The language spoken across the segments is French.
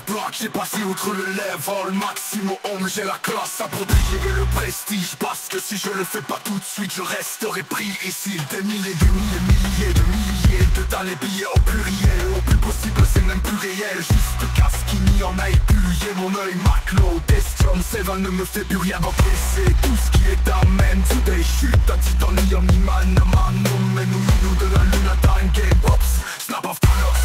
block, j'ai passé outre le level maximum, j'ai la classe à protéger et le prestige. Parce que si je le fais pas tout de suite, je resterai pris ici. Des milliers de milliers de dans les billets au pluriel. Au plus possible, c'est même plus réel. Juste casse qui n'y en a épuyé mon œil maclo. Destion 7 ne me fait plus rien encaisser. Tout ce qui est amen today. Chute à titanium, ni man, mano. Mais nous de la lune à time game pops. Snap of Thanos.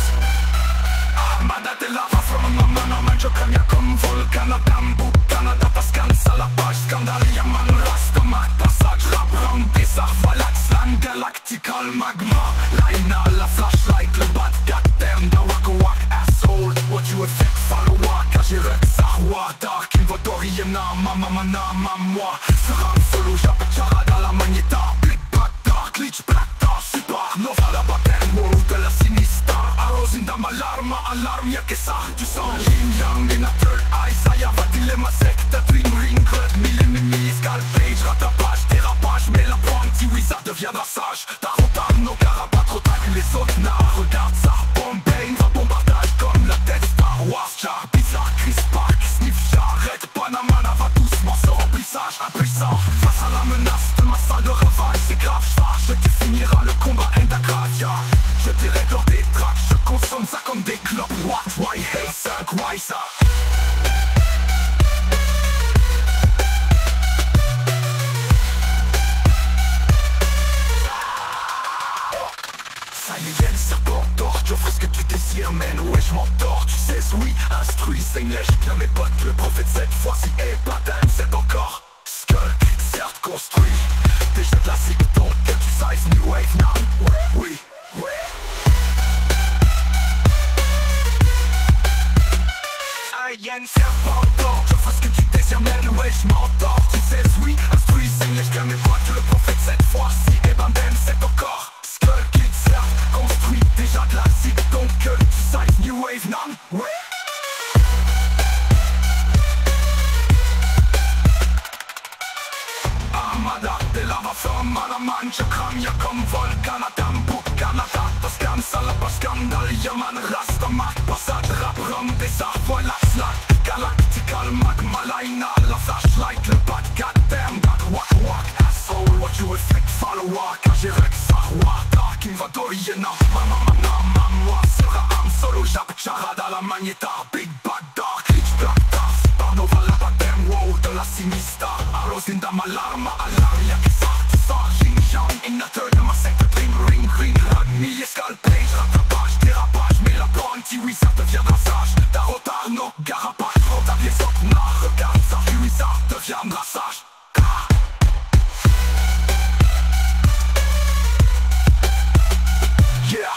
Armada de lava from a mano. Mangio cambia comme volcan à Dambu. Canada pascanza la page. Scandale, yaman, rastamat. Passage, rap, ram, bizarre, valax. Slang, galactical magma. Laina, la flashlight, le bad goddamn. Da waka wak, asshole. What you effect, follow waka. J'ai rexarwa, dark, invotoriena. Mamamana, moi. Seram solo, j'appelle charada la magneta. Big black, dark, glitch, black, dark. Super, nova, la bataille, world de la sinistra. Arrows in dam, alarma, alarme, y'a que ça. Du sang, yin yang, in a third eye. Saya, va dilemma, secte, dream ring, red, mille ennemis, scalpage, rattrapage, dérapage. Mais la pointe, wizard deviendra sage. Tarotano, carabat, trop tard que les autres nards. Regarde ça, Bombay, va bombardage comme la tête Star Wars. Char, bizarre, Chris Park, sniff, j'arrête. Panama, va doucement, se remplissage, impuissant. Face à la menace de ma salle de ravage, c'est grave, je tu finiras le combat Endacradia. Je dirais lors des tracks, je consomme ça comme des clopes. What, why, hey, ça, why, ça. Ça y est, le serpent d'or, j'offre ce que tu désires, man, ouais, je m'endors, tu sais, oui, instruit, c'est une lèche, bien mes potes, le prophète cette fois-ci est pas dingue, c'est encore Skull, certes construit, déjà classique, donc que tu sais, new wave, non, ouais, oui, ouais. Ça y est, le serpent d'or, j'offre ce que tu désires, man, ouais, je m'endors, tu sais, oui, instruit, c'est une lèche, bien mes potes, le prophète cette fois-ci est pas dingue, c'est encore construit déjà classique, donc tu sais, new wave, non, ouais. Armada de lava from Malaman, je crame, y'a comme volcan à Dambu, Canada, Toscane, Salapa, Scandale, Yaman, Rastamat, passage, rap, rum, bizarre, voilà, slack, galactical, magma, laina, la flashlight, le bad goddamn, that wak wak, asshole, what you effect, follow wak, j'ai rexarwa, dark, invatoriena, moi, sera arme solo, j'appelle charada, la magneta, big bad, dark, glitch, black, dark, Supernova, la bataille, wow, de la sinistra, arrows in dam, alarma, alarme, y'a que ça, tu sors, yin yang, in a third, ma secte, dream, ring, green, rug, milliers, scalpage, rattrapage, dérapage, mais la pointe, wizard deviendra sage, Tarotano, garapage, protable, les autres nards, regarde ça, wizard deviendra sage. Yeah.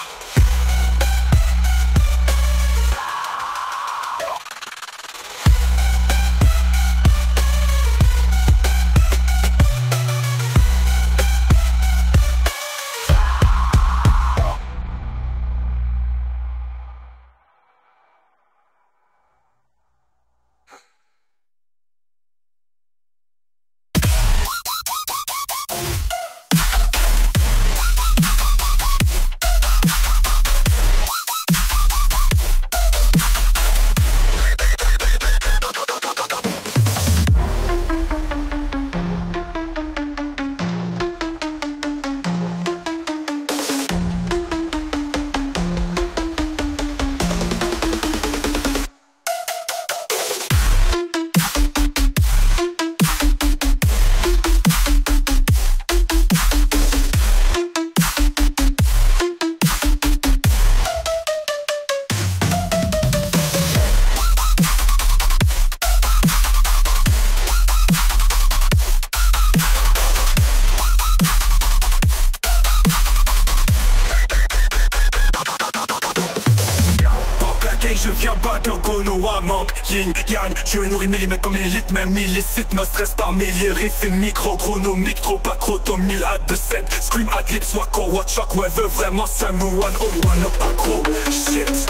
Je viens battre un gono à manque, yin, yang. Je nourris millimètres comme l'élite, même illicite. Me stresse par milliers, riff et micro, chronomique. Trop pas trop, 1000 hâte de 7. Scream, ad-lib, soit core, what shock, ouais, veut vraiment Samu, one, oh, one, up, accro, shit.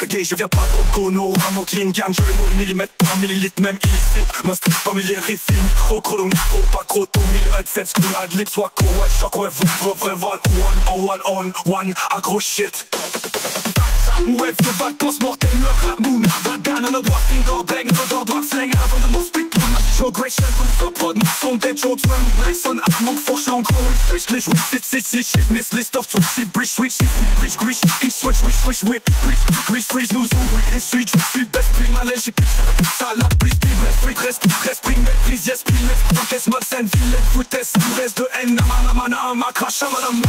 gay, je viens pas de Kono, vraiment clean gang, je vais mon millimètre par millilitre, même illicite. Ma street familier récit, micro, chrono, micro, pas trop tôt, 1027, screw, adlib, soit co, ouais, choc, ouais, vrai vol, one, agro shit. Wave de vacances mortelles, le rap moon, Vagan, on a droit, finger, bang, odor, droit, slang, avant de mon speed, show, great shit, on prod, son dead, Joe, drum, Bryson, mon fourche, en gros, fish, glitch, shit, miss, list of truth, shit, bridge, switch, bridge, grease, switch, whip, grease, nous, on, switch, best, prix, malèche, salade, please, reste, prix, maîtrise, yes, prix, encaisse, mode, scène, vilaine, foutaise, reste de haine, namana, ma crash, madame,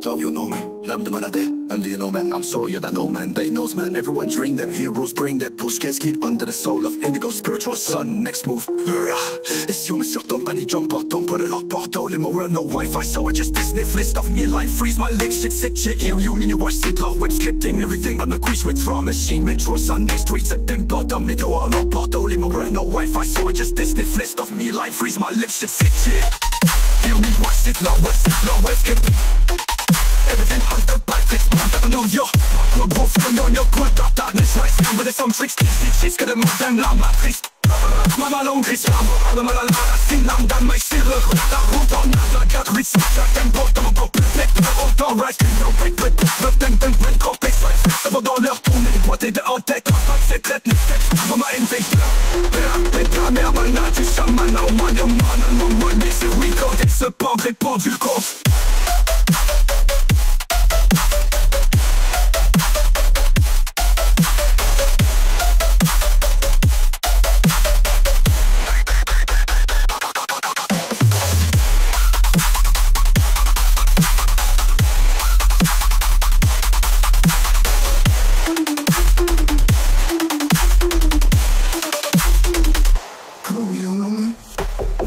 So you know me, love the man I did, and you know man, I'm sorry that no man, they knows man, everyone dream them heroes, bring that push, cascade under the soul of indigo, spiritual sun, next move, assume sur ton panic, jump porton, put it up, porto, les moral, no Wi-Fi, so I just sniff list of me life, freeze my legs, shit, sick, shit, hear you, mean you watch it, love, web scripting, everything, on the quiz with from machine, metro, sun, next tweets, at them, bottom, it all up, porto, les moral, no Wi-Fi, so I just sniff list of me life, freeze my lips, shit, sick, shit, hear me, watch it, love, web scripting. Everything hunter back, this man that I know yo. No wolf, no good, darkness, right? With some tricks, she's gonna move them, la matrice. Mama long, Chris, I'm a sing lam, dan my silver. La route on la cat, with some tempo, dans mon peuple, autant reste, no break, but then, complex, right? Dans leur tournée, boîte de en tête, c'est traite, mama invade. La merde, man, tu chaman, au moins, mais c'est oui, quand elle se pend, répond du compte.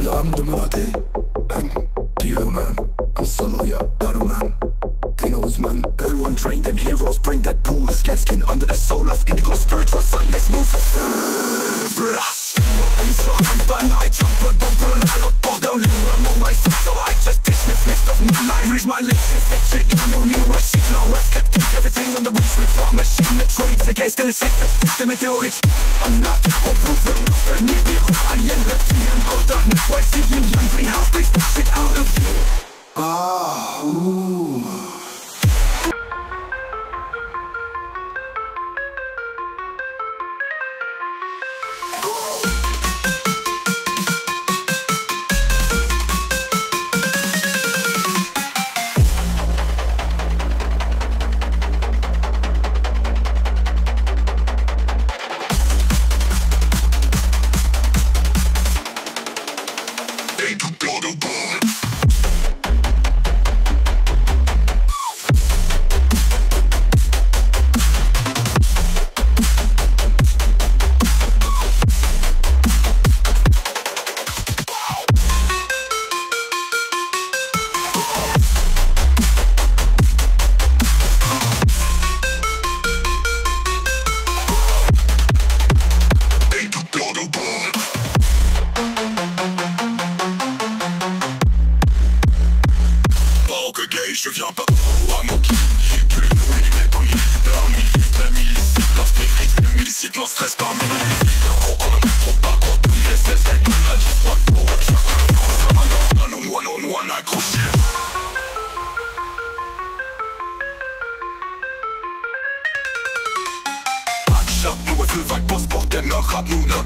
I'm the melody, do you man? I'm solo, yeah, battle man. Dinos man, everyone train them heroes, bring that pool, skin under the soul of indigo, spiritual sun, let's move. I'm so I'm I jump, but don't burn, I don't fall down, I'm on my feet, so I just dismiss list of my life, reach my lips, it's shit, you know me, rush it, now I've kept everything on the reach with our machine, that trades against the sick, the meteorites. I'm not a proven, I am the team, hold on, why see you young greenhouse, please push it out of you.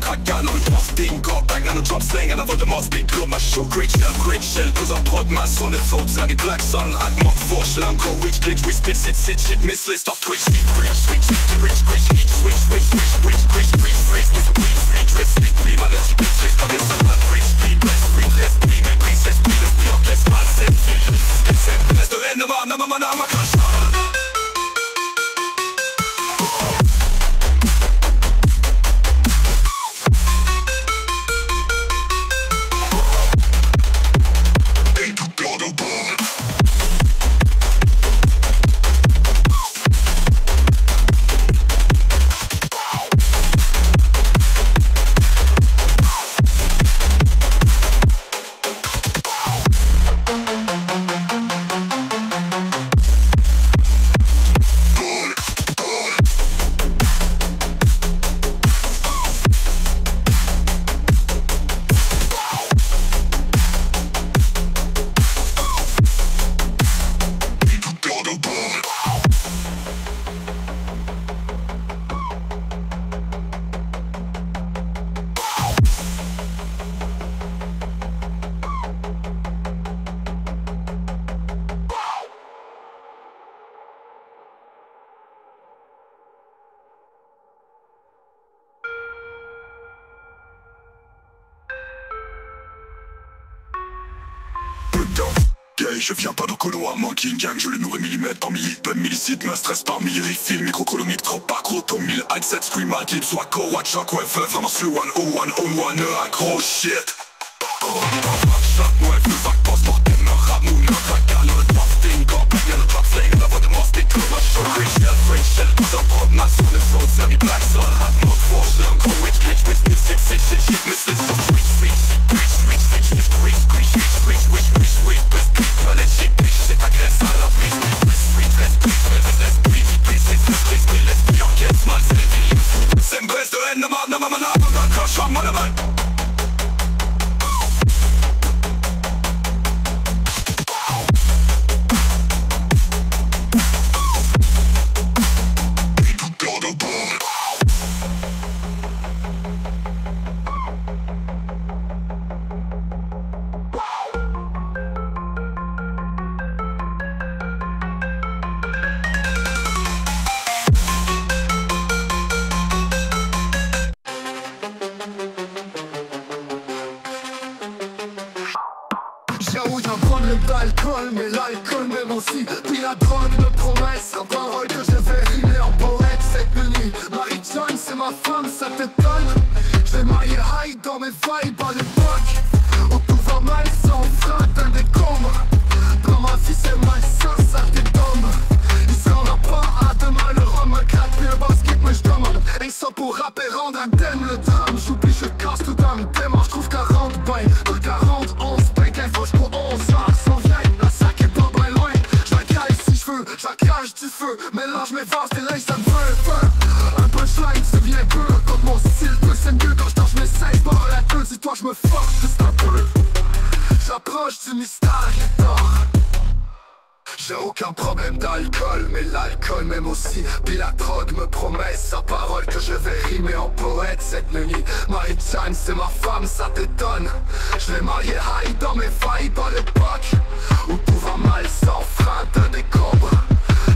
craquant dans le drafting. Core bang dans le drop slang, en avant de mort, speed club, ma show, great shell, cause en prod, ma son, et faute, ça get black son, at mon force, l'encore, which glitch, we spit, sit, shit, miss, list, stop, twitch, speed, switch, switch, switch, switch, switch, switch, switch, switch, switch, switch, switch, switch, switch, switch, switch, switch, switch, switch, ma let's switch, switch, pas bien, ça va, switch, speed, bless, speed, less, speed, mais prise, less, speed, less, speed, less, pas, c'est, reste de haine, ma crash. Je viens pas de colo à Monkey Gang, je le nourris millimètre en millipède, millicite, me stresse par millirifile, microcolonique, trop accro, ton 1000, headset, scream, clips, wacko, watch, shockwave, vraiment sur 101, accro, shit. Chaque wave, le vague, post, mortem, me ramou, me craquant, le drafting, core, bang, le drop slang, la voix de mort, speed, club, ma show, great shell, tout en prod, ma son, le flow, série, black soul, hot mode, force, l'encore, which glitch, with me, six, shit, miss, list, stop, switch, switch, switch, switch, switch, switch, switch, switch, switch, switch, switch, switch, switch, let's shit, bitch, c'est agresse à la prise, let's breathe, let's be enquête, mal, c'est les films. C'est une baisse de haine, crash, man. D'alcool, mais l'alcool même aussi. Puis la drogue me promet sans parole que je vais rimer en poète cette nuit. Marie-John c'est ma femme, ça t'étonne. Je vais marier high dans mes vibes à l'époque où tout va mal sans frein d'un décombre. Dans ma vie c'est malsain, ça détombe. Il sera pas à demain, le rhum me claque puis le basket mais je demande. Et ça pour rapper rendre indemne le drame. J'oublie, je casse tout dans le démarche. Je trouve 40 bains, pour 40, 11 bains, qu'un fauche pour 11 ans. J'accage du feu, mélange mes vases et là ça me veut. Un punchline c'est bien peu, quand mon style peut c'est mieux. Quand je torche mes 16 par la queue, dis-toi je me force juste un peu. J'approche du mystère et d'or. J'ai aucun problème d'alcool, mais l'alcool m'aime aussi. Puis la drogue me promet sa parole que je vais rimer en poète cette nuit. Marie-Chan c'est ma femme, ça t'étonne. Je l'ai marié high dans mes vibes à l'époque où tout va mal sans frein de décombre.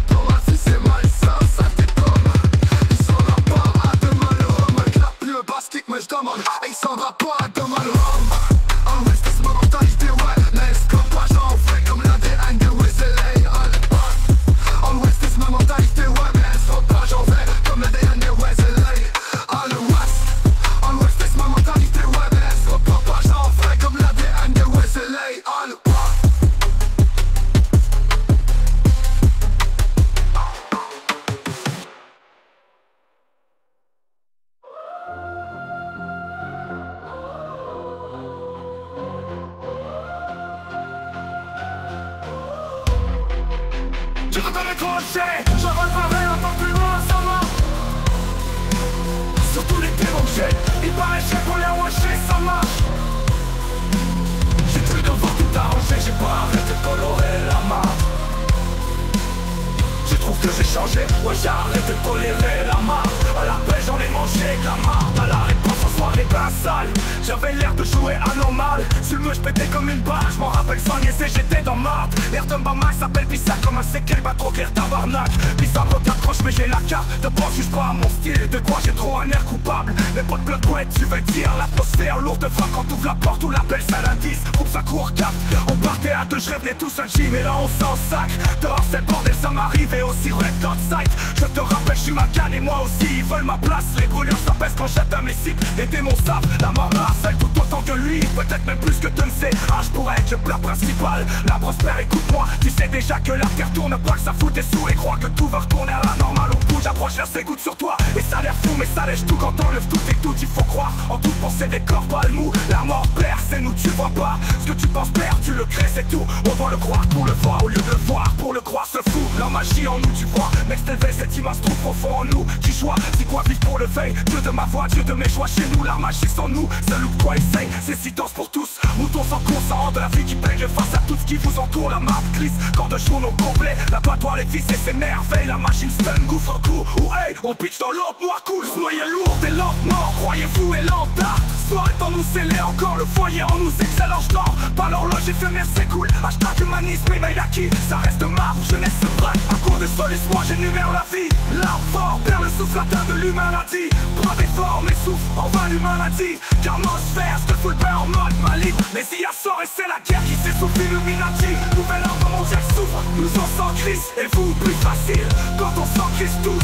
Dans ma vie c'est malsain, ça t'étonne. Il s'en va pas à demain le rhum. Un clap plus le basket mais je demande. Et il s'en va pas à demain le rhum. Oh ouais c'est ma mentalité ouais. Laisse comme pas j'en fais comme l'ADN de Wesley. Je t'entends le crochet, je reparais un peu plus loin sans moi. Surtout les démons que j'ai, il paraît cher pour les rocher sans marche. J'ai cru devoir tout arranger, j'ai pas arrêté de colorer la main. Je trouve que j'ai changé, ouais j'ai arrêté de tolérer la marque. À la paix j'en ai mangé de la marque, à la réponse en soirée terrain sale. J'avais l'air de jouer anormal. Sur le mur j'pétais comme une balle. J'm'en rappelle sans niaiser, j'étais dans Marthe. L'air d'un bama s'appelle Pissa comme un séquel, pas trop clair tabarnak. Pissa m'accroche mais j'ai la carte. De bon juge pas à mon style. De quoi j'ai trop un air coupable. Les potes blood poète, tu veux dire. L'atmosphère lourde de frappe quand t'ouvres la porte ou l'appel ça l'indice. Groupe ça court cap. On partait à deux, je revenais tous un gym. Et là on s'en sac. Dehors c'est le bordel, ça m'arrive. Et aussi red dot sight. Je te rappelle, je suis ma canne et moi aussi. Ils veulent ma place. Les brûlures s'apaisent quand j'atteins mes cibles. Les démons savent, la mort me harcèle tout autant que lui. Peut-être même plus que Tensei. Ah, je pourrais être le plat principal. La prospère, écoute-moi. Tu sais déjà que la terre tourne pas, que ça fout des sous. Et crois que tout va retourner à la normale. Au bout, j'approche vers ses gouttes sur toi. Et ça a l'air fou, mais ça lèche tout quand on lève tout et tout. Il faut croire en toute pensée des corps pas le mou. La mort perd, c'est nous, tu vois pas. Ce que tu penses perdre, tu le crées, c'est tout. On doit le croire pour le voir, au lieu de le voir pour le croire, se fout. La magie en nous, tu vois. Next level, cette image trop profond en nous. Qui choisit si quoi vivre pour le veille. Dieu de ma voix, Dieu de mes choix chez nous. La magie sans nous, seul ou quoi essaye. C'est si dense pour tous. Moutons sans consent de la vie qui peigne face à tout ce qui vous entoure. La map glisse, quand de journaux complets. L'abattoir, les vis et ses merveilles. La machine stun, gouffre coup. Ou hey, on pitch dans l'autre noir cool. Se noyer lourd et lentement, croyez-vous et lentard. Soir est en nous scellé encore, le foyer en nous excellent. Je dors, pas l'horloge éphémère c'est cool. Hashtag humanisme et mail acquis. Ça reste marbre, jeunesse se braque. Un cours de sol et moi j'énumère la vie. L'arbre fort perd le souffle atteint de l'humain l'a dit. Brave et fort mais souffre, en vain l'humain l'a dit. Car l'atmosphère se fout le en mode maligne. Mais il y a sort et c'est la guerre qui s'essouffle Illuminati. Nouvel ordre mondial souffre, nous on s'en crise. Et vous plus facile, quand on s'en crise tous.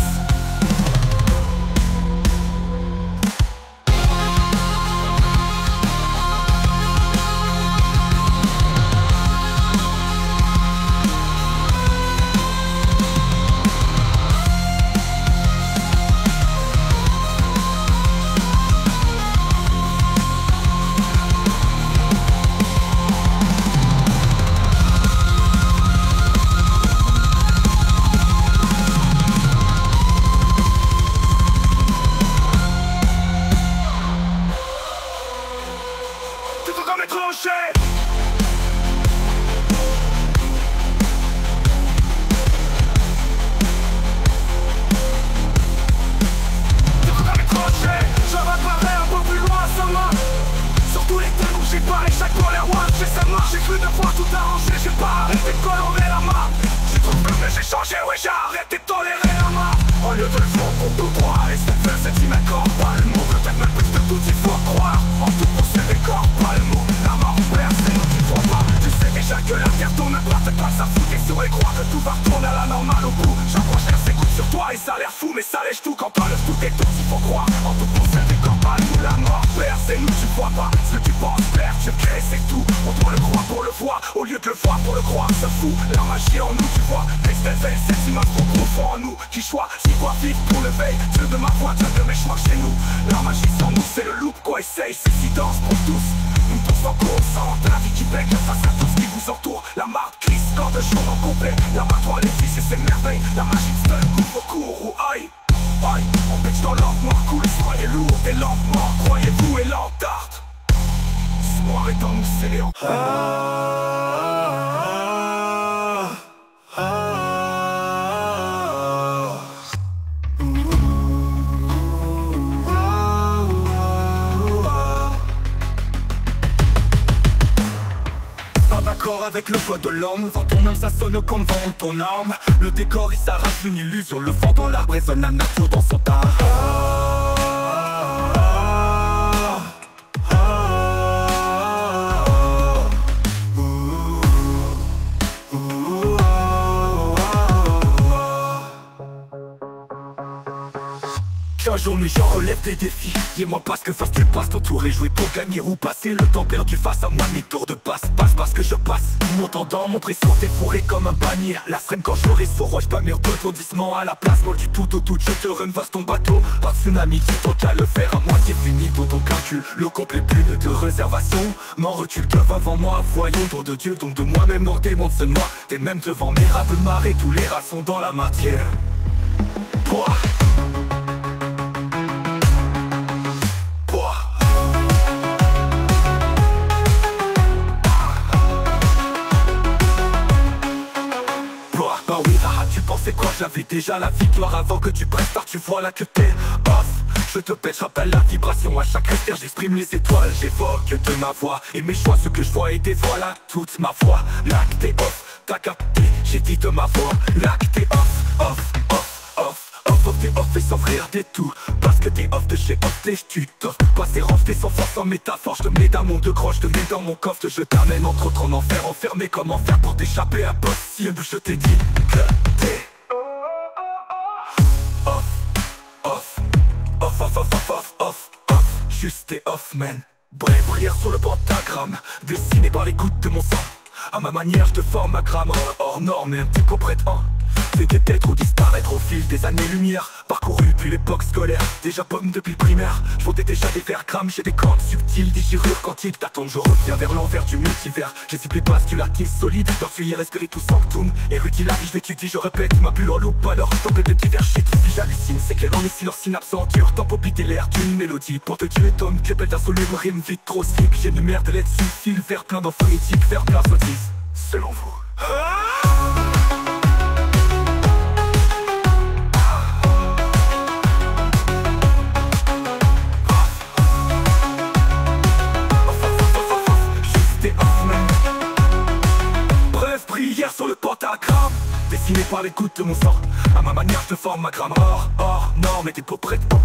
Comme étranger. Je reparaîtrai un peu plus loin seulement. Sur tous les thèmes où j'ai parlé, chaque fois les rois, j'ai sa marche. J'ai cru devoir tout arranger, j'ai pas arrêté de colorer la marque. J'ai trop peur mais j'ai changé, ouais j'ai arrêté de tolérer la marque. Au lieu de le faire pour tout droit, et cette fête c'est immédiat, pas le mot. Peut-être même plus de tout, il faut croire. En tout pour c'est des corps, pas le mot. La mort perd, c'est nous qui crois pas. Tu sais déjà que la terre tourne, peut-être pas ça fout. Et sur et croire que tout va retourner à la normale au bout. J'approche vers ses coups sur toi et ça a l'air fou, mais ça lèche tout quand on lève tout et tout. Il faut croire en tout pour c'est des corps, pas le mot. La mort perd, c'est nous, tu vois pas. Ce que tu penses perdre, tu crées, c'est tout. On doit le croire pour le voir, au lieu de le voir pour le croire, se fout. La magie en nous, tu vois. Next level, c'est image trop profond en nous. Qui choisit quoi vivre pour le veille. Dieu de ma voix, Dieu de mes choix chez nous. La magie sans nous, c'est le loop, quoi essaye. C'est si dense pour tous. Nous tous en concentre, la vie qui baigne face à tout ce qui vous entoure. La marque glisse, corps de jour en complet. L'abattoir, les fils et ses merveilles. La magie stun, couvre au cours ou aïe. Aïe, on pitch dans l'ordre noir cool. Soyez lourd et lentement, croyez-vous et l'entarte. Ce noir est en nous, c'est Léon. D'accord avec le poids de l'homme, vend ton âme ça sonne comme vendre ton arme. Le décor il s'arrache une illusion, le vent dans l'arbre résonne la nature dans son art. Qu'un jour nuit j'en relève des défis. Dis-moi pas ce que face tu passes, ton tour est joué pour gagner ou passer. Le temps perdu face à moi, mi-tour de passe. Passe parce que je passe, m'entendant mon pression défouré comme un panier. La freine quand je reste au roi, pas mes rebondissements à la place. Moi du tout au tout, je te renvasse ton bateau. Pas de tsunami, tu t'en qu'à le faire à moitié fini pour ton calcul. Le complet plus de réservation. M'en recule peuvent avant moi, voyons don de Dieu, donc de moi-même hors des mondes moi. T'es même devant mes rables marées, tous les rats sont dans la matière. Pouah. C'est quoi, j'avais déjà la victoire avant que tu prépares, tu vois là que t'es off. je te pète, j'appelle la vibration. À chaque respire j'exprime les étoiles, j'évoque de ma voix et mes choix, ce que je vois et dévoile à toute ma voix. L'acte est off, t'as capté, j'ai dit de ma voix. L'acte est off, t'es off et sans frire des tout. Parce que t'es off de chez off, tu t'offres pas ces rofs, t'es sans force en métaphore. Je te mets dans mon de croche, je te mets dans mon coffre. Je t'amène entre autres en enfer, enfermé. Comment faire pour t'échapper? Impossible, je t'ai dit que t'es off, juste t'es off man. Bref, prière sur le pentagramme, dessiné par les gouttes de mon sang. À ma manière je te forme ma grammaire hors norme et un petit peu prétend. C'était peut-être ou disparaître au fil des années-lumière. Parcouru depuis l'époque scolaire, déjà pomme depuis le primaire. Je fondais déjà des vergrammes, j'ai des cordes subtiles, des girures quantiques. T'attends, je reviens vers l'envers du multivers. J'ai ciblé basculatif solide, d'enfuir, respirer tout sanctum. Érudit la vie, je l'étudie, je répète ma bulle en loupe. Alors je tombe de divers shit, puis j'hallucine. C'est clair en ici, leur synapse en dur. Temps pour piter l'air d'une mélodie. Pour te tuer, Tom, qu'épelle d'insoluble, rime vite trop sick. J'ai une merde là-dessus, fil vers plein d'enfants éthiques, vers plein sottise. Selon vous. Prière sur le pentagramme, dessiné par les gouttes de mon sang. À ma manière je te forme ma grammaire. Non mais t'es pas prêt de bon.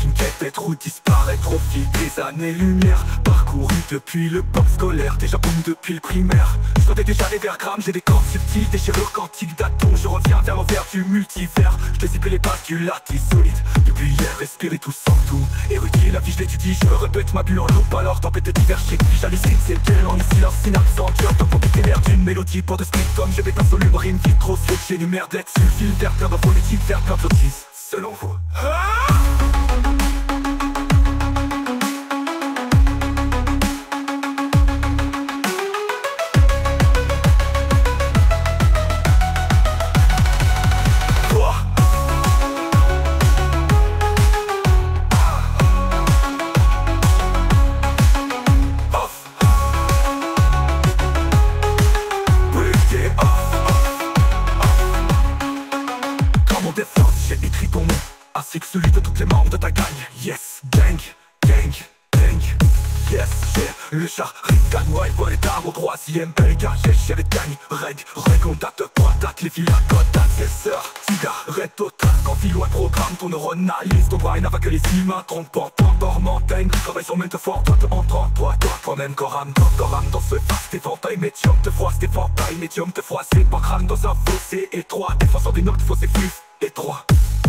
T'inquiète être ou disparaître au fil des années-lumière. Parcouru depuis le pop scolaire, déjà boum depuis le primaire. Je sentais déjà les vergrammes, j'ai des cordes subtiles, des chirures quantiques d'atomes. Je reviens vers l'envers du multivers. Je te cible les basculatifs solides. Depuis hier, respirer tout sans tout. Érudit la vie, je l'étudie, je me répète ma bulle en loupe. Alors tempête de divers shit, puis j'hallucine, c'est lequel en ici leur synapse en dur. Donc pour péter l'air d'une mélodie, pour de split comme j'ai bête insoluble, rime vite trop switch. J'ai une merde là-dessus, fil vers plein d'infonétique, vers plein de sottise. Selon vous. J'ai écrit ton nom, ainsi que celui de toutes les membres de ta gang. Yes, gang, yes, j'ai le char, Ricanois et volé d'armes au troisième Belga. J'ai géré de gagne, recontate, pointate, les villas, cotates, ses sœurs, cigarettes, autres. Quand philo un programme, ton neuronalise, ton brain n'a pas que les humains, trompant, montagne. Travaille sur métaphore, toi te entrant, toi-même, corps âme dans ce vaste éventail. Médium te froisse, tes ventailles, médium te froisse, les crâne dans un fossé étroit. Défenseur des notes fausses et flux étroit.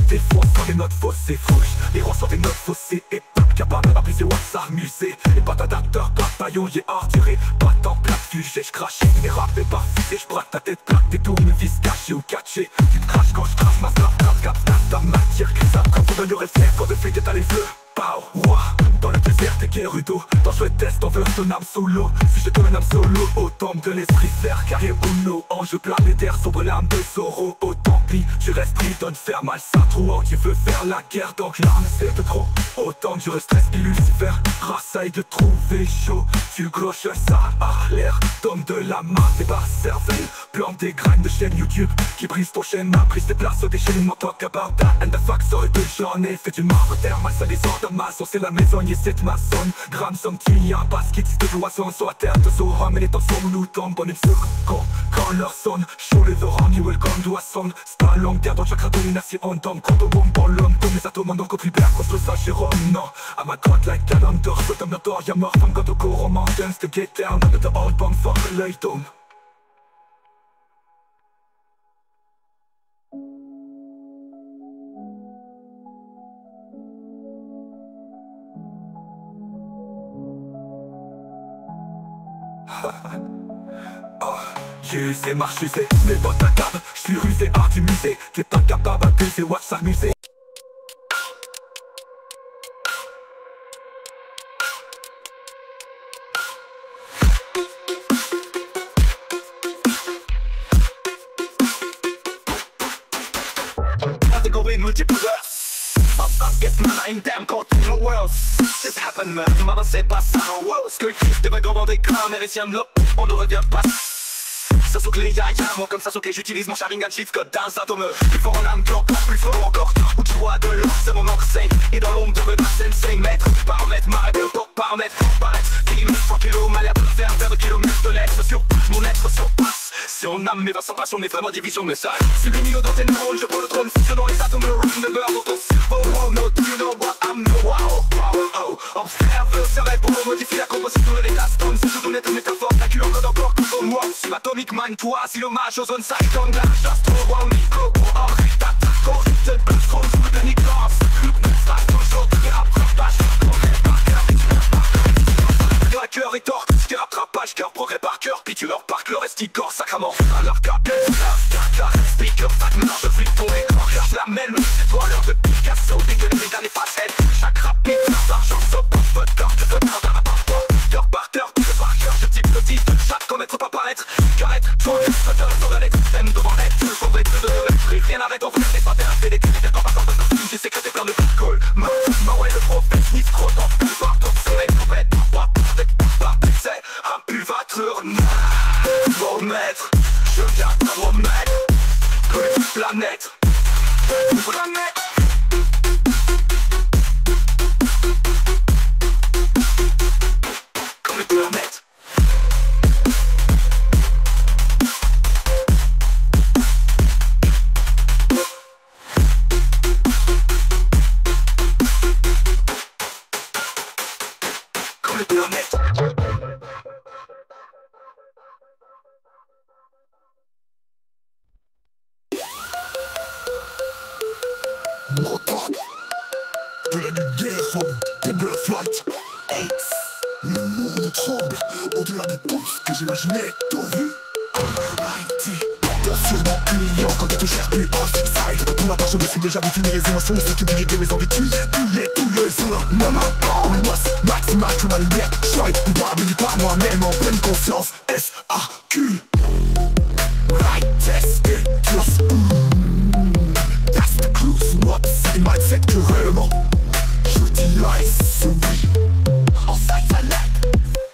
Des fausses quand des notes fausses et fouches. Les rangs sont des notes fausses et peuple capable d'appuyer ou à s'amuser. Et pas d'adapteur, pas de paillon, j'ai artiré. Pas tant plat fugé, j'crache. Les rap et pas fusé, j'braque ta tête plate. Tes tournevis cachés ou catchés. Tu te craches quand j'crache ma slap, capte ta matière grise. Quand on donne le réflexe, quand de feuille t'as les feux. Pow, ouah, dans le désert t'es Gerudo. Dans chouette test on veut ton âme solo. Si je te un âme solo, au tombe de l'esprit vert. Carré Uno, ange planétaire, sombre l'âme de Zoro. Au tant pis, tu restes pris, donne faire mal ça trop. Tu veux faire la guerre, donc l'arme c'est de trop. Autant que je stresse et Lucifer rassaille de trouver chaud. Tu gauches ça à l'air, tombe de la main, t'es par cervelle. Plante des graines de chaîne YouTube qui brise ton schéma. Prise tes places au déchaînement, talk about that. And the fuck, sorry de j'en ai fait du marbre terre, mal ça descend. Maçon, c'est la maison, et cette maçonne. Gramme somme qui y a un basket, de joisson, soit à terre, de sorum, et les temps sont nous tombent, bonne sur quand leur sonne, chaud les orangs, you welcome, doit sonne. C'est pas long terre, dans chakra domination, on tombe, quand on bombe, pour l'homme, comme les atomes, donc au plus bas, contre ça, chez Rome, non. À ma droite, like Calum, d'or, je tombe d'or, y'a mort, femme, quand au courant, mountains, de get down, de the old bomb, fuck, l'œil tombe. J'ai usé, marche usée, mes bottes à table. J'suis rusé, art du musée. T'es pas capable d'abuser, watch s'amuser. Category multiverse. Up, get man, I'm damn continental worlds. This happened, man, maman c'est pas ça, wow. Ce que je devrais commander comme héritier de l'eau, on ne revient pas. ça saute les yaya, moi comme ça saute j'utilise mon Sharingan shift code d'un atome. Plus fort en âme, encore plus fort encore. Où tu vois de l'or, c'est mon encre sainte. Et dans l'ombre de votre sensei, mètre paramètre, m'arrête de porte paramètre. Paraître, kilomètre, 3 kilos, ma l'air de faire un verre de kilomètres de lettres sur mon être surpasse. Si on âme, mais va sans passion, mais vraiment division de message. Si le milieu dans tes neurones, je prends le trône, fusionnant les atomes, room de beurre dans ton cerveau. Oh no, you know what I'm no, wow, wow, oh. Observe, serait pour modifier la composition de l'état stone. C'est tout net métaphore, la cure code encore tout comme moi. Subatomic mind, toi, si l'hommage aux zones cyclone, la chasse trop, wow, Nico, oh, t'as corrupte, plus trop, sous le Nicolas. Pas toujours, et rattrapage, la cœur est tort, ce qui rattrapage, cœur progrès par cœur, pitureur par cœur, esticor, sacrament. À leur cap, speaker, fragment, je flippe ton écran, cherche la même, toi l'heure de Picasso, dégueulé dans les facettes, chaque rapide, l'argent saute, votre cœur, je te demande à cœur par cœur, par cœur, je type le titre, chaque commettre pas paraître, carrette, toi, sur la lettre, même devant l'être, je pourrais te donner, rien n'arrête, on veut les patins, fait des cris, pas par contre, j'ai sécrété plein de col, ma ouais, le prophète, ni trop temps, par ton soleil, prophète, c'est un pulvateur, maître, je viens te remettre, comme une planète, comme une planète. Comme une planète. Mon temps de la lumière, de la flight. Le monde tremble au-delà des pouces que j'imaginais. T'as vu? T'as sûrement humiliant quand tu te cherches plus outside. Pour ma part je me suis déjà vécu mes émotions, ce qui brillait mes envies tous les jours. Maman, maximal pour ma lumière. Shine, pas béni par moi-même en pleine conscience. S-A-Q Right, test, plus. That's the clues, moi c'est une mindset que réellement j'utilise celui en side.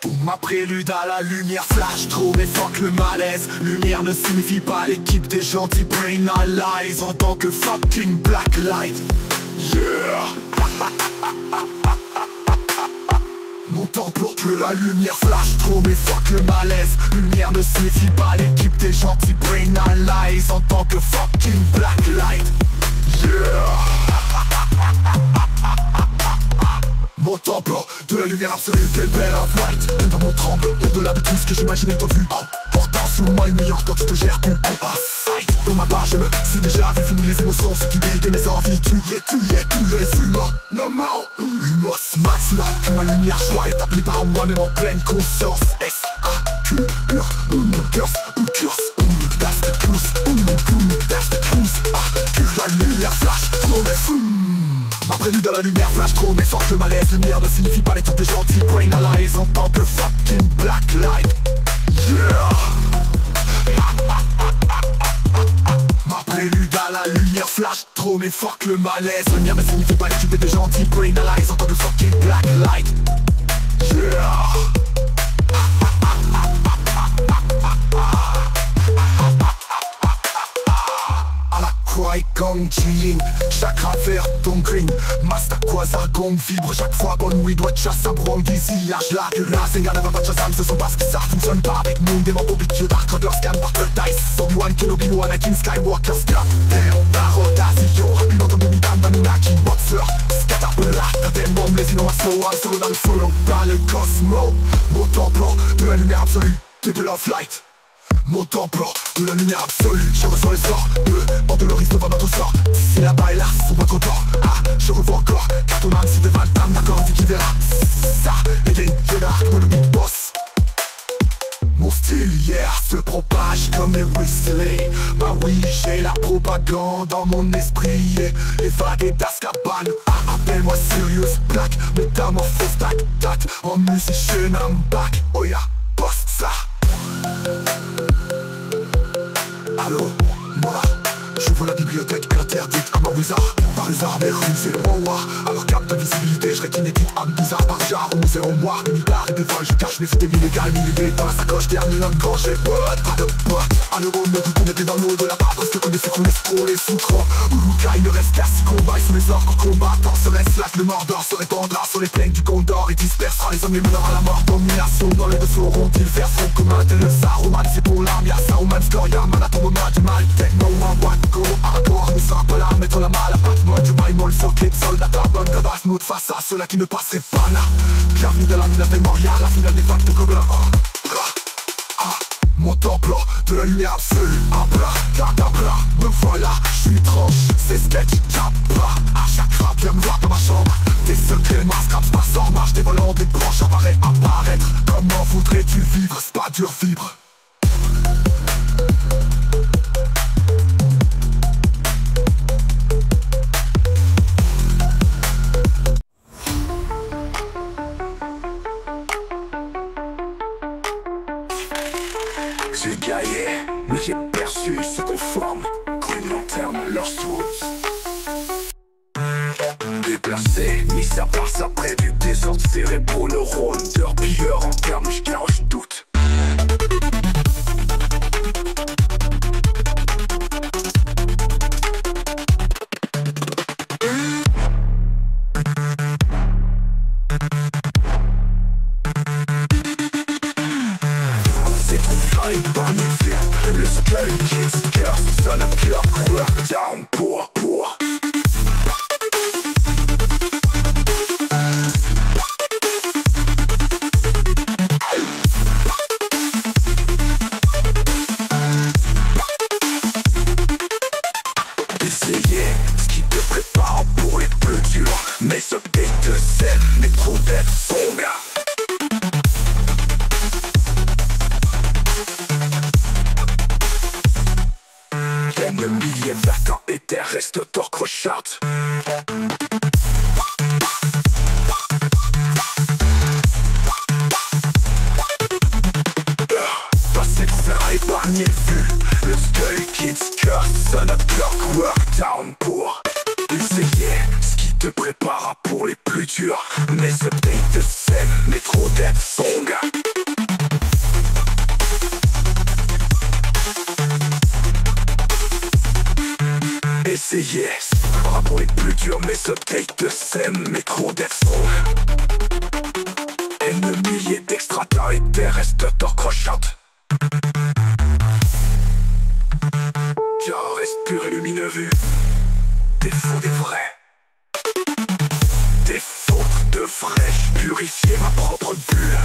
Pour ma prélude à la lumière flash trop mais fuck le malaise. Lumière ne signifie pas l'équipe des gentils brain allies en tant que fucking black light. Yeah. Mon temps pour que la lumière flash trop mais fuck le malaise. Lumière ne signifie pas l'équipe des gentils brain allies en tant que fucking black light. Yeah. Mon temple de la lumière absolue, quelle belle flight. Même dans mon tremble, au-delà de tout ce que j'imaginais pas vu. Portant sur moi une meilleure quand tu te gères plus dans ma part je me suis déjà vu finir les émotions, ce qui guide mes envies. Tu es tous les humains, normal. Lumos max là, que ma lumière joie est appelée par moi-même en pleine conscience. S-A-Q, curse, that's the truth, that's the truth. Que la lumière flash, trop mais fou. Ma prélude à la lumière flash trop mais fort le malaise. Lumière ne signifie pas les trucs des gentils brain allies en tant que fucking black light. Yeah. Ma prélude à la lumière flash trop mais fuck le malaise. Lumière ne signifie pas l'équipe des gentils brain allies en tant que fucking black light. Yeah. Qui-Gon Jinn, chakra vert, ton green. Master Quasar-Gong vibre chaque fois bonne oui doit chasse à Brondisi. Lâche la que Rasengan n'avait pas de Shazam, ce sont parce que ça fonctionne pas avec nous. Des membres obligés Dark Rider, Scan, Parker, Dice, Obi-Wan, Kenobi, Anakin, Skywalker, Scar, Narodazio, une autre demi-dame, Anunnaki, Boxer, Scatapella, Tatem, Bomb, les innovations, un solo dans le solo, dans le cosmos. Mon temple de la lumière absolue, t'es de la flight. Mon temple de la lumière absolue, je ressens les sorts de le risque de voir notre sort. Si là-bas et là, sont pas contents. Je revois encore, car ton âme c'est des Valtam, d'accord, dit qui verra. Ça, et des Jedi, comme le big boss. Mon style hier se propage comme les Weasley. Bah oui, j'ai la propagande dans mon esprit. Évadé d'Azkaban, appelle-moi Sirius Black. Métamorphose, tac, en musicien, I'm back. Oh yeah, poste ça. Allô, moi, j'ouvre la bibliothèque interdite comme un wizard. Par les armes et rues, c'est le war. Alors cap de visibilité, je rétine tout âme bizarre par genre, on sait en moi. Une guitare et des folles, je cache les fous des millégales, millés dans la sacoche, dernier homme quand j'ai pas de pote. Un euro, mais tout on était dans l'eau de la barre, parce que connaissez qu'on laisse trop les sous-trop. Uruka, il ne reste qu'à 6 combats, et sous les ordres combattants serait slack, le Mordor se répandra sur les plaines du Gondor et dispersera les hommes et meneurs à la mort. Domination dans les deux sauront-ils verseront comme un tel le Saruman, c'est pour l'arme, y'a Saruman, Scoria, Manatomona, du mal, techno, un wacko, hardcore, nous sera pas là, mettre la main à la patte, moi du bail, le socket, soldat, carbone, cadavre, nous face à ceux-là qui ne passeraient pas là. Bienvenue de la mine avec Moria, la finale des vagues de Gobelin. Mon temple de la lumière absolue, cadabra, me voilà, je suis tranche, c'est sketch, pas à chaque rap, viens me voir dans ma chambre. Tes secrets, masques, pas sans marche, des volants, des branches apparaître. Comment voudrais-tu vivre, c'est pas dur, vibre. J'ai gaillé, mais j'ai perçu ce qu'on forme. Une lanterne, leur source. Déplacé, mis à part ça près du désordre cérébraux, neurones, pilleur en termes, je doute. Le skull kids curse, son of clockwork down pour essayer ce qui te prépare pour les plus durs, mais ce pays te sème, mais trop d'être son gars. Le millier d'attente et terre reste torque charte. Passé de ça épargné vu. Le skull kids curse, son of clockwork down pour essayer ce qui te prépare pour les plus durs, mais ce pays te sème, mais trop d'être son gars. Essayez, pas pour les plus durs, mais ce take de sème, mais trop d'être ennemi d'extraterrestres torcrochantes. Car reste pur et lumineux vu. Des faux, des vrais. Des fautes de vrais, purifier ma propre bulle.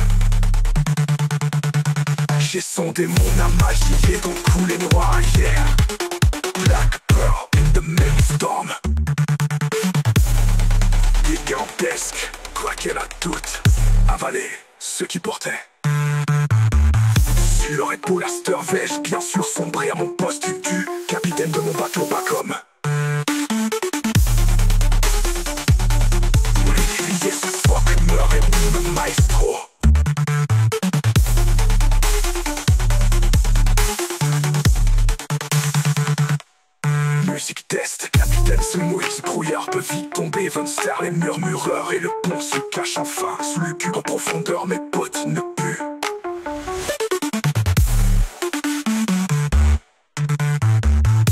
J'ai sondé mon âme magie et donc coulé noir hier. Black Pearl in the Maelstrom. Gigantesque, quoi qu'elle a toutes avalé ceux qui portaient. Sur Red Bull Aster vais-je bien sûr sombrer à mon poste du capitaine de mon bateau pas comme. Olivier ce fuck meurt et mon maestro. Musique test, capitaine se mouille, ce brouillard peut vite tomber. Vonster, les murmureurs et le pont se cache enfin sous le cul en profondeur, mes potes ne puent.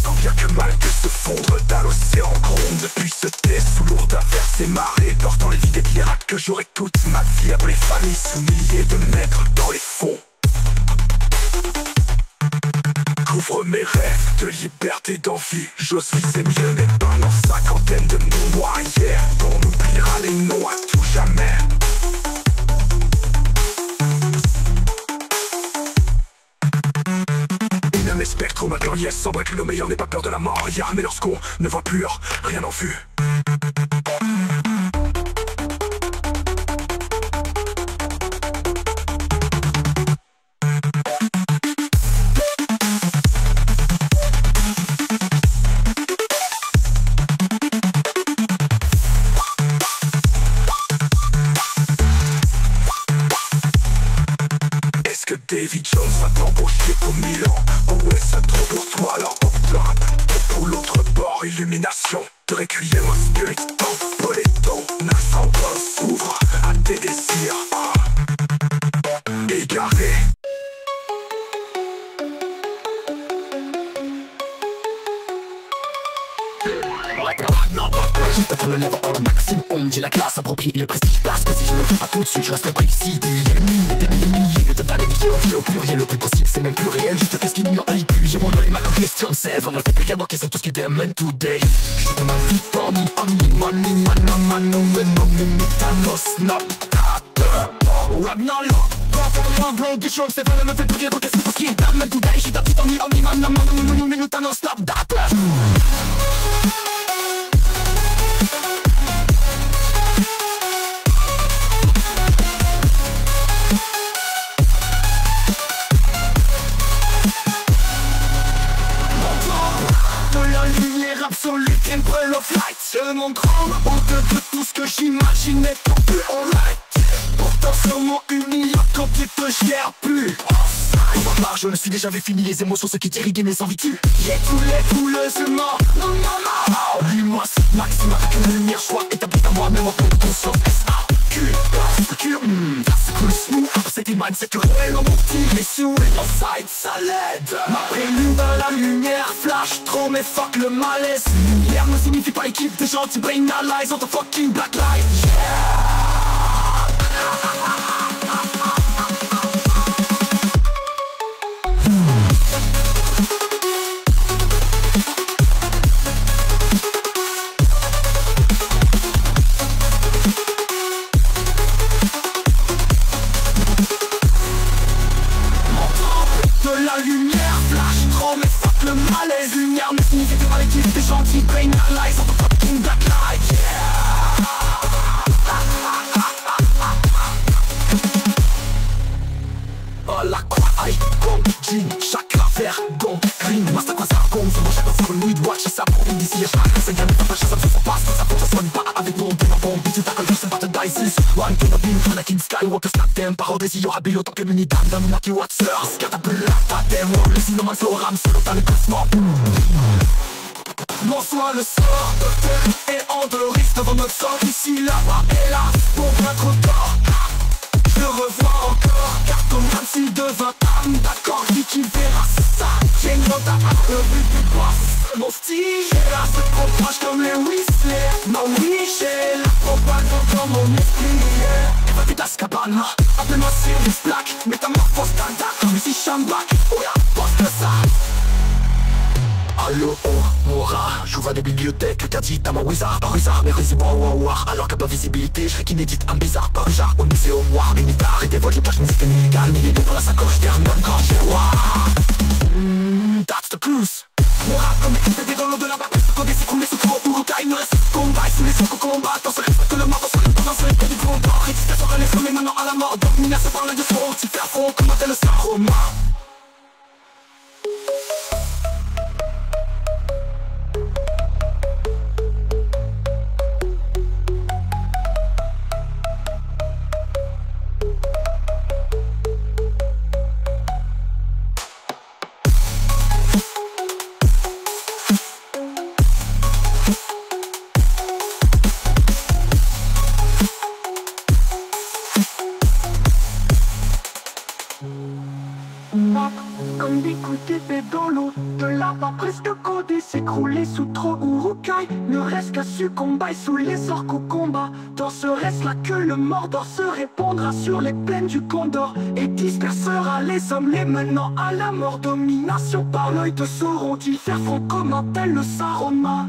Tant bien que mal que se fondre dans l'océan gronde, puis se tait sous lourde averse et marée, portant les vies des pirates que j'aurai toute ma vie après les familles sous milliers de mètres dans les fonds. Couvre mes rêves de liberté, d'envie. J'ose viser mieux mes pendant cinquantaine de mois hier. On oubliera les noms à tout jamais. Ennemi spectre, ma gloriesse semble que le meilleur n'est pas peur de la mort hier, mais lorsqu'on ne voit plus rien en vue. Davy Jones va t'embaucher pour Milan. Oh ouais, ça trop pour toi, alors hop là. Pour l'autre bord, illumination. de requiem, spirit, poléton, nascent s'ouvre à tes désirs égarés. Juste pour le level au maximum, j'ai la classe appropriée, le prestige parce que si je ne le fais pas tout de suite, je reste précis. Des milliers, des milliers de valeurs au pluriel, le plus possible, c'est même plus réel. Juste qu'est-ce qu'il n'y en a plus, j'ai mon oeil, ma question, c'est vraiment le fait que quelqu'un qui sait tout ce qui est meant today. Je te ma vie, parmi amis, money, mano, Thanos, snap, Ragnarok. Bro, des choses, c'est vrai, me fait briller, qu'est-ce qu'il faut qu'il est meant today. Je suis ta petite amie, mano, Thanos, snap, absolute Emperor of Light. Ce monde tremble au-delà de tout ce que j'imaginais tant plus alright. Pourtant sûrement humiliant quand tu te gères plus. On va marre, je ne suis déjà vu fini les émotions, ce qui t'irriguait mes envies tu. J'ai tous les boules morts. Non. Dis-moi ce maximum avec une lumière, choix établi à moi-même en toute conscience. S.A.Q. C'est cool smooth. C'était mindset que réel en mon petit. Mais sous inside ça l'aide. Ma prélude à la lumière, flash trop mais fuck le malaise. Lumière ne signifie pas équipe de gentils brain allies on the fucking black light. La lumière flash trop mais fuck le malaise. Lumière ne signifie pas l'équipe des gentils brain allies on the fucking black light. Oh la croix, aïe, comme jean, chakra, vert, don, green. Master quoi ça compte, c'est mon chakra, c'est nuit, watch, ça pour une désir. C'est gagne, pas ça me fait pas, ça pour ça soigne pas avec mon démon bombe. Tu t'accroches juste pas de dices. One king of beam, Anakin Skywalker, snap them. Parodie, y'aura bé autant que mini dame, dame, Naki Watser. Scatapulata, démon, le cinéma, Zoram, solo dans le cosmos. Non soit le sort de terre et en de risque devant notre sort. Ici, là-bas et là, pour notre corps. Je revois encore Cartoman s'il devint âme. D'accord, qui verra ça. J'ai une note à le but du boss. Mon style est là, c'est trop proche comme les Weasley. Non oui, j'ai la propagande dans mon esprit. Évacue ta scabane, appelle-moi Sirius Black. Métamorphose standard, musicien back. Oh y'a, poste ça. Allo, oh, mon rat, j'ouvre à des bibliothèques, interdit à mon wizard, par wizard, mais résumons war. Alors qu'à pas visibilité, je inédite, un bizarre, par genre, au musée au noir, une guitare et des vols de plages musique illégale, milliers dans la sacoche, termine quand j'ai war. That's the cruise. Mon rap comme équipe des dans l'au-delà, ma peste, quand des s'écrouler sous trop Urukai, ne reste que combat, sous les sons combat, dans ce respect que le mort, dans ce dans ce respect du grand corps, excitation les flammes et maintenant à la mort, domination par le de son, tu fais à fond, comment t'es le saroma. Comme des gouttes d'épée dans l'eau, de lava presque codé, s'écrouler sous trop Urukai. Ne reste qu'à succomber sous les orques au combat. Dans ce reste-là que le Mordor se répandra sur les plaines du Condor et dispersera les hommes les menant à la mort. Domination par l'œil de Sauron, d'y faire front comme un tel le Saruman.